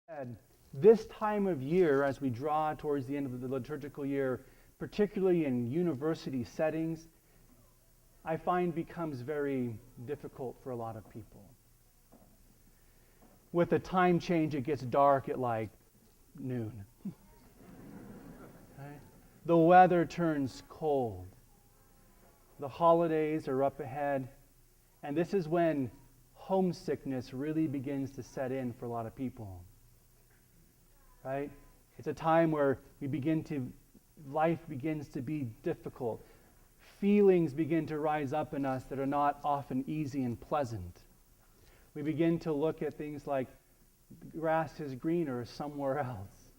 said, this time of year, as we draw towards the end of the liturgical year, particularly in university settings, I find becomes very difficult for a lot of people. With the time change, it gets dark at like noon. Right? The weather turns cold. The holidays are up ahead. And this is when homesickness really begins to set in for a lot of people. Right? It's a time where life begins to be difficult. Feelings begin to rise up in us that are not often easy and pleasant. We begin to look at things like the grass is greener somewhere else.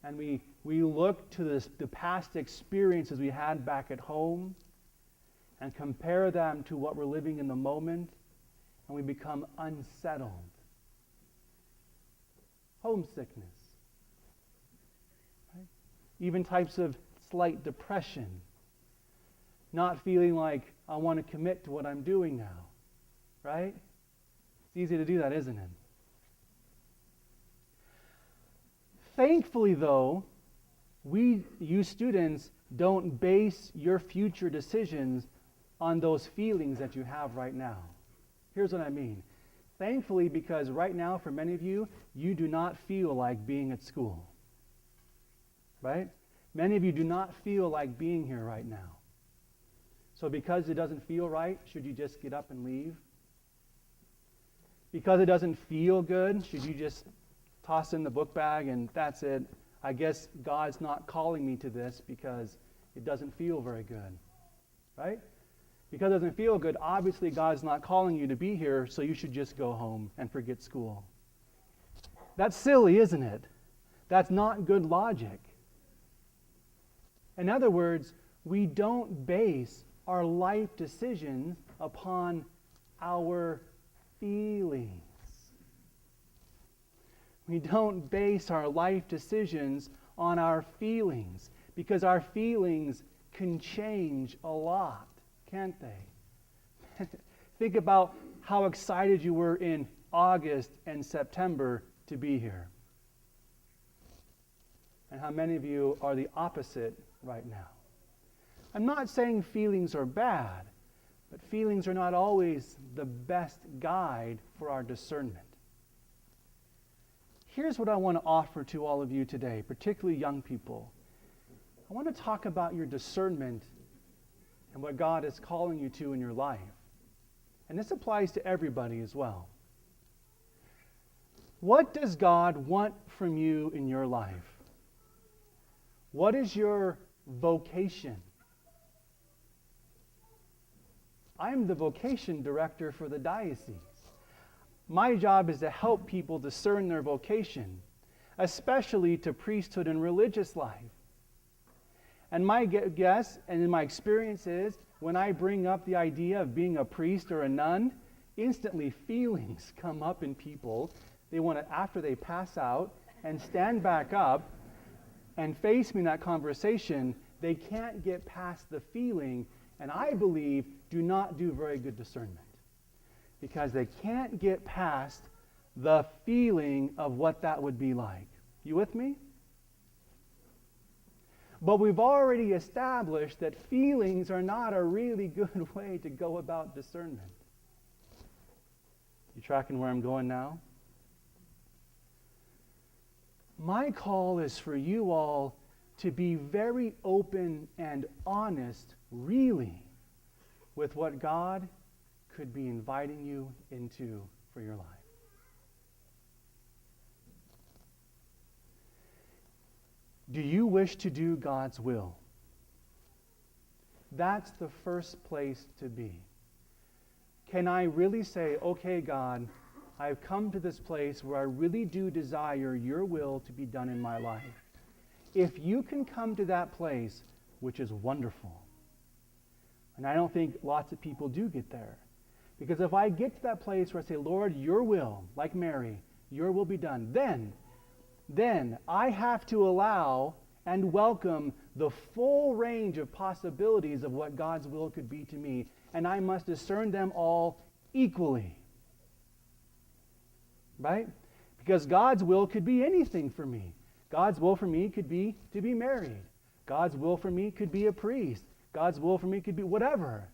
And we look to the past experiences we had back at home and compare them to what we're living in the moment, and we become unsettled. Homesickness. Right? Even types of slight depression. Not feeling like I want to commit to what I'm doing now. Right? It's easy to do that, isn't it? Thankfully, though, you students, don't base your future decisions on those feelings that you have right now. Here's what I mean. Thankfully, because right now, for many of you, you do not feel like being at school. Right? Many of you do not feel like being here right now. So because it doesn't feel right, should you just get up and leave? Because it doesn't feel good, should you just toss in the book bag and that's it? I guess God's not calling me to this because it doesn't feel very good. Right? Because it doesn't feel good, obviously God's not calling you to be here, so you should just go home and forget school. That's silly, isn't it? That's not good logic. In other words, we don't base our life decisions upon our feelings. We don't base our life decisions on our feelings because our feelings can change a lot, can't they? Think about how excited you were in August and September to be here. And how many of you are the opposite right now. I'm not saying feelings are bad, but feelings are not always the best guide for our discernment. Here's what I want to offer to all of you today, particularly young people. I want to talk about your discernment and what God is calling you to in your life. And this applies to everybody as well. What does God want from you in your life? What is your vocation? I'm the vocation director for the diocese. My job is to help people discern their vocation, especially to priesthood and religious life. And my guess and in my experience is when I bring up the idea of being a priest or a nun, instantly feelings come up in people. They want to, after they pass out and stand back up and face me in that conversation, they can't get past the feeling, and I believe do not do very good discernment because they can't get past the feeling of what that would be like. You with me? But we've already established that feelings are not a really good way to go about discernment. You tracking where I'm going now? My call is for you all to be very open and honest, really, with what God could be inviting you into for your life. Do you wish to do God's will? That's the first place to be. Can I really say, okay, God, I've come to this place where I really do desire your will to be done in my life. If you can come to that place, which is wonderful, and I don't think lots of people do get there, because if I get to that place where I say, Lord, your will, like Mary, your will be done, then I have to allow and welcome the full range of possibilities of what God's will could be to me, and I must discern them all equally. Right? Because God's will could be anything for me. God's will for me could be to be married. God's will for me could be a priest. God's will for me could be whatever.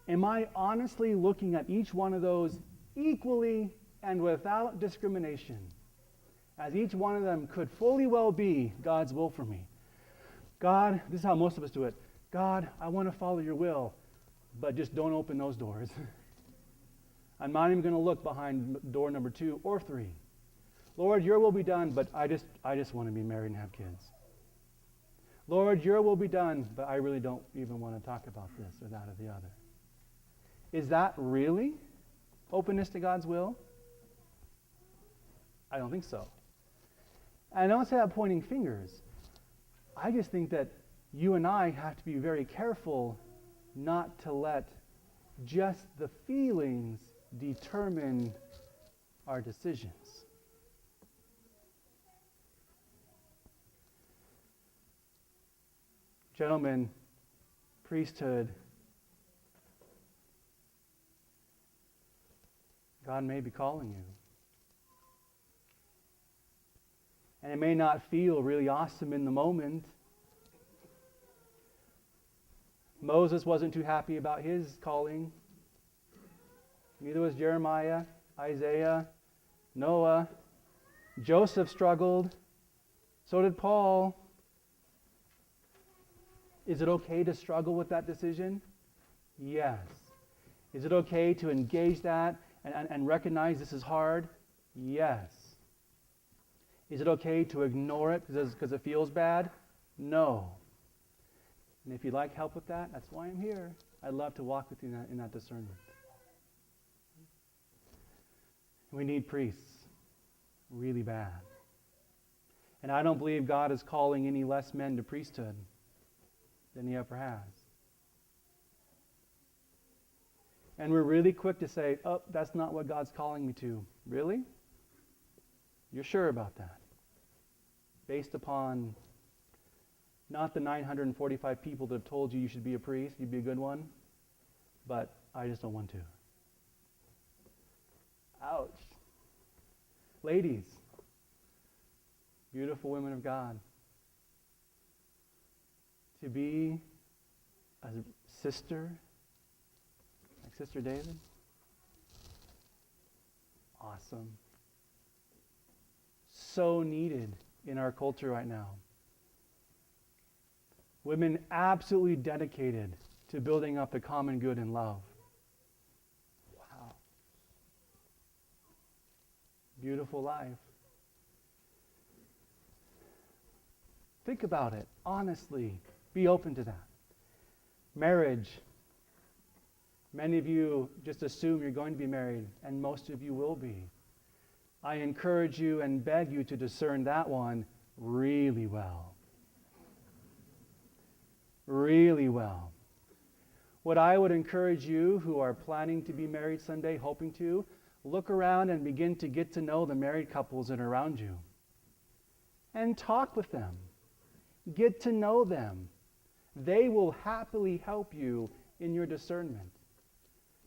Am I honestly looking at each one of those equally and without discrimination, as each one of them could fully well be God's will for me? God, this is how most of us do it. God, I want to follow your will, but just don't open those doors. I'm not even going to look behind door number 2 or 3. Lord, your will be done, but I just want to be married and have kids. Lord, your will be done, but I really don't even want to talk about this or that or the other. Is that really openness to God's will? I don't think so. And I don't say that pointing fingers. I just think that you and I have to be very careful not to let just the feelings determine our decisions. Gentlemen, priesthood, God may be calling you. And it may not feel really awesome in the moment. Moses wasn't too happy about his calling. Neither was Jeremiah, Isaiah, Noah. Joseph struggled. So did Paul. Is it okay to struggle with that decision? Yes. Is it okay to engage that and recognize this is hard? Yes. Is it okay to ignore it because it feels bad? No. And if you'd like help with that, that's why I'm here. I'd love to walk with you in that discernment. We need priests really bad. And I don't believe God is calling any less men to priesthood than he ever has. And we're really quick to say, oh, that's not what God's calling me to. Really? You're sure about that? Based upon not the 945 people that have told you should be a priest, you'd be a good one, but I just don't want to. Ouch. Ladies, beautiful women of God, to be a sister, like Sister David, awesome. So needed in our culture right now. Women absolutely dedicated to building up the common good in love. Wow. Beautiful life. Think about it, honestly. Be open to that. Marriage. Many of you just assume you're going to be married, and most of you will be. I encourage you and beg you to discern that one really well. Really well. What I would encourage you who are planning to be married someday, hoping to, look around and begin to get to know the married couples that are around you. And talk with them. Get to know them. They will happily help you in your discernment.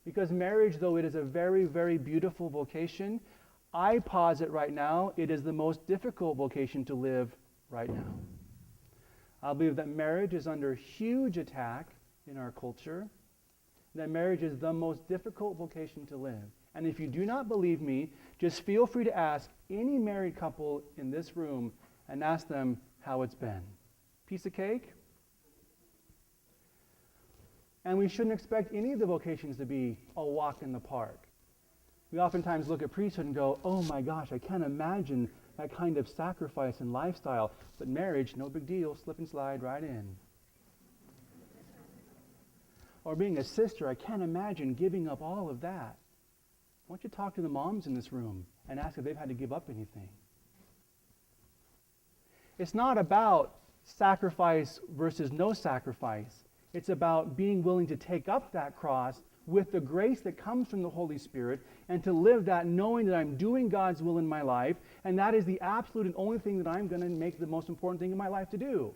Because marriage, though it is a very, very beautiful vocation, I posit right now, it is the most difficult vocation to live right now. I believe that marriage is under huge attack in our culture, that marriage is the most difficult vocation to live. And if you do not believe me, just feel free to ask any married couple in this room and ask them how it's been. Piece of cake? And we shouldn't expect any of the vocations to be a walk in the park. We oftentimes look at priesthood and go, oh my gosh, I can't imagine that kind of sacrifice and lifestyle. But marriage, no big deal, slip and slide right in. Or being a sister, I can't imagine giving up all of that. Why don't you talk to the moms in this room and ask if they've had to give up anything? It's not about sacrifice versus no sacrifice. It's about being willing to take up that cross with the grace that comes from the Holy Spirit and to live that knowing that I'm doing God's will in my life, and that is the absolute and only thing that I'm going to make the most important thing in my life to do.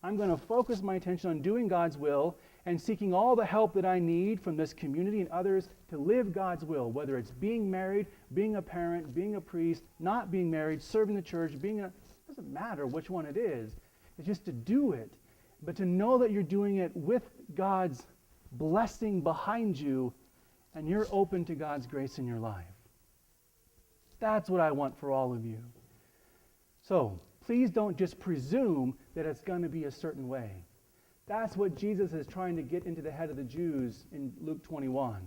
I'm going to focus my attention on doing God's will and seeking all the help that I need from this community and others to live God's will, whether it's being married, being a parent, being a priest, not being married, serving the church, it doesn't matter which one it is. It's just to do it, but to know that you're doing it with God's blessing behind you and you're open to God's grace in your life. That's what I want for all of you. So, please don't just presume that it's going to be a certain way. That's what Jesus is trying to get into the head of the Jews in Luke 21.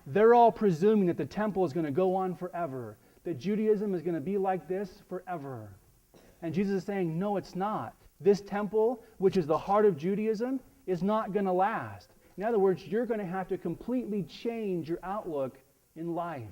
They're all presuming that the temple is going to go on forever, that Judaism is going to be like this forever. And Jesus is saying, no, it's not. This temple, which is the heart of Judaism, is not going to last. In other words, you're going to have to completely change your outlook in life.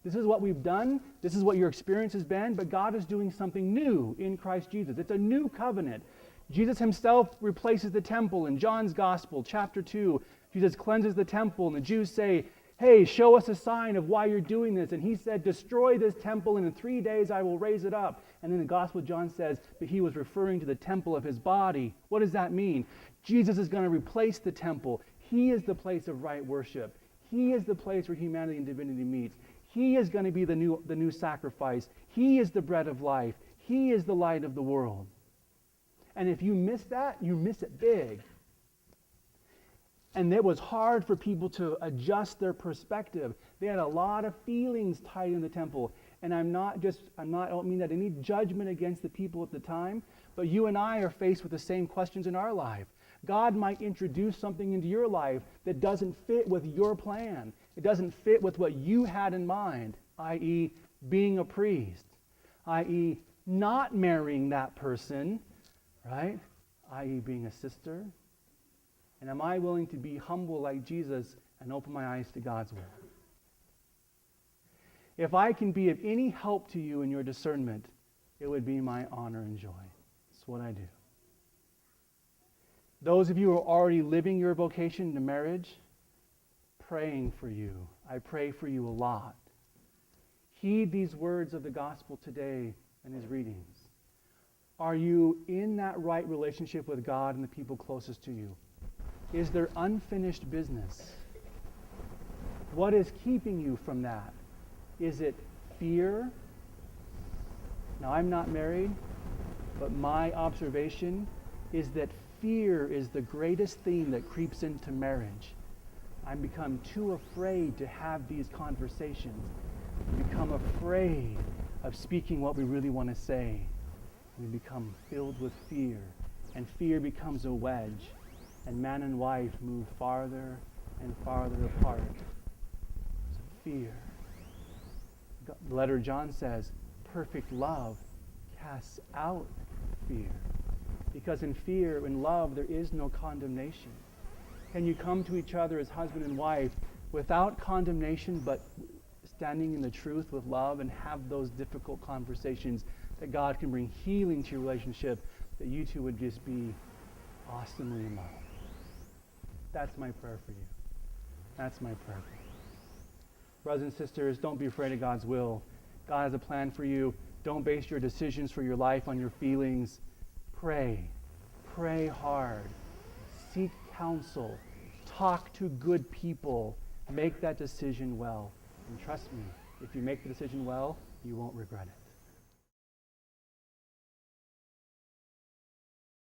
This is what we've done. This is what your experience has been, but God is doing something new in Christ Jesus. It's a new covenant. Jesus himself replaces the temple in John's Gospel, chapter 2. Jesus cleanses the temple, and the Jews say, hey, show us a sign of why you're doing this. And he said, destroy this temple, and in 3 days I will raise it up. And then the Gospel of John says that he was referring to the temple of his body. What does that mean? Jesus is going to replace the temple. He is the place of right worship. He is the place where humanity and divinity meets. He is going to be the new sacrifice. He is the bread of life. He is the light of the world. And if you miss that, you miss it big. And it was hard for people to adjust their perspective. They had a lot of feelings tied in the temple. And I don't mean that any judgment against the people at the time, but you and I are faced with the same questions in our life. God might introduce something into your life that doesn't fit with your plan. It doesn't fit with what you had in mind, i.e., being a priest, i.e., not marrying that person, right? i.e., being a sister. And am I willing to be humble like Jesus and open my eyes to God's will? If I can be of any help to you in your discernment, it would be my honor and joy. That's what I do. Those of you who are already living your vocation to marriage, praying for you. I pray for you a lot. Heed these words of the gospel today in his readings. Are you in that right relationship with God and the people closest to you? Is there unfinished business? What is keeping you from that? Is it fear? Now, I'm not married, but my observation is that fear is the greatest theme that creeps into marriage. I become too afraid to have these conversations. We become afraid of speaking what we really want to say. We become filled with fear, and fear becomes a wedge, and man and wife move farther and farther apart. So fear. The letter of John says, perfect love casts out fear. Because in fear, in love, there is no condemnation. Can you come to each other as husband and wife without condemnation, but standing in the truth with love and have those difficult conversations that God can bring healing to your relationship, that you two would just be awesomely in love? That's my prayer for you. That's my prayer for you. Brothers and sisters, don't be afraid of God's will. God has a plan for you. Don't base your decisions for your life on your feelings. Pray. Pray hard. Seek counsel. Talk to good people. Make that decision well. And trust me, if you make the decision well, you won't regret it.